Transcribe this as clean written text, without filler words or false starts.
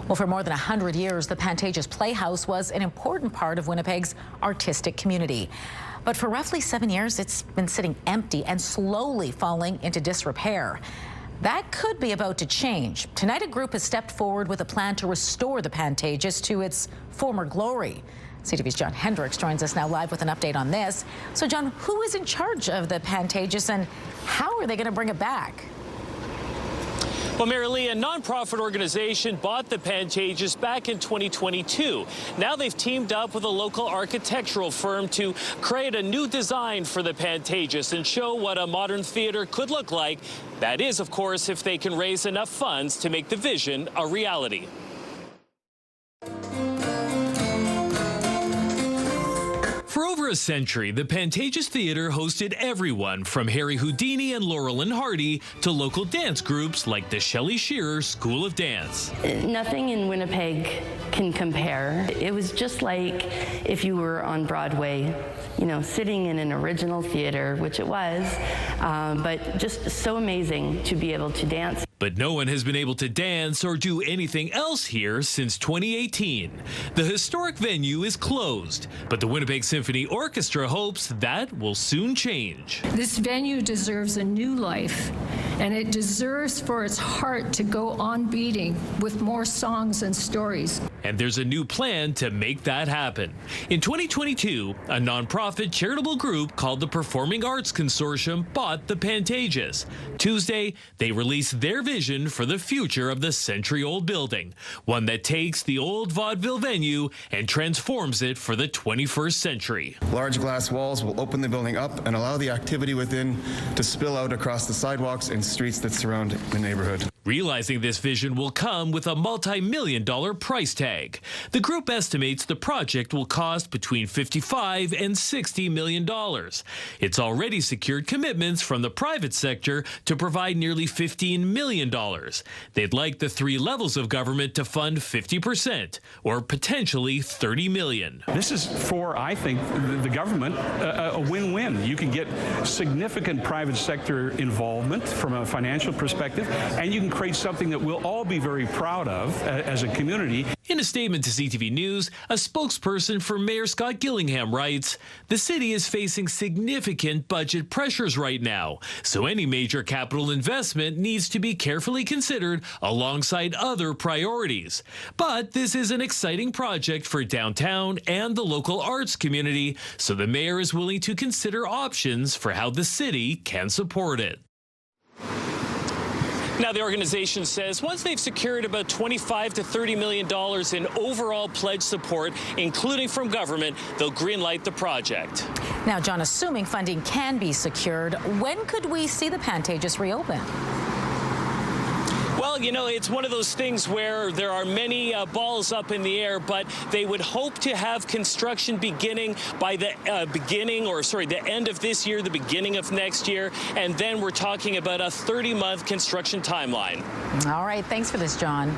Well, for more than 100 years, the Pantages Playhouse was an important part of Winnipeg's artistic community. But for roughly 7 years, it's been sitting empty and slowly falling into disrepair. That could be about to change. Tonight, a group has stepped forward with a plan to restore the Pantages to its former glory. CTV's Jon Hendricks joins us now live with an update on this. So, John, who is in charge of the Pantages and how are they going to bring it back? Well, Mary Lee, a nonprofit organization bought the Pantages back in 2022. Now they've teamed up with a local architectural firm to create a new design for the Pantages and show what a modern theater could look like. That is, of course, if they can raise enough funds to make the vision a reality. For over a century, the Pantages Theatre hosted everyone from Harry Houdini and Laurel and Hardy to local dance groups like the Shelley Shearer School of Dance. Nothing in Winnipeg can compare. It was just like if you were on Broadway, you know, sitting in an original theater, which it was, but just so amazing to be able to dance. But no one has been able to dance or do anything else here since 2018. The historic venue is closed, but the Winnipeg Symphony Orchestra hopes that will soon change. This venue deserves a new life, and it deserves for its heart to go on beating with more songs and stories. And there's a new plan to make that happen. In 2022, a nonprofit charitable group called the Performing Arts Consortium bought the Pantages. Tuesday, they released their vision for the future of the century-old building, one that takes the old vaudeville venue and transforms it for the 21st century. Large glass walls will open the building up and allow the activity within to spill out across the sidewalks and streets that surround the neighborhood. Realizing this vision will come with a multi-million-dollar price tag. The group estimates the project will cost between $55 and $60 million. It's already secured commitments from the private sector to provide nearly $15 million. They'd like the three levels of government to fund 50%, or potentially $30 million. This is for, I think, the government, a win-win. You can get significant private sector involvement from a financial perspective, and you can create something that we'll all be very proud of as a community. In a statement to CTV News, a spokesperson for Mayor Scott Gillingham writes, "The city is facing significant budget pressures right now, so any major capital investment needs to be carefully considered alongside other priorities. But this is an exciting project for downtown and the local arts community, so the mayor is willing to consider options for how the city can support it." Now, the organization says once they've secured about $25 to $30 million in overall pledge support, including from government, they'll greenlight the project. Now, John, assuming funding can be secured, when could we see the Pantages reopen? Well, you know, it's one of those things where there are many balls up in the air, but they would hope to have construction beginning by the the end of this year, the beginning of next year, and then we're talking about a 30-month construction timeline. All right, thanks for this, John.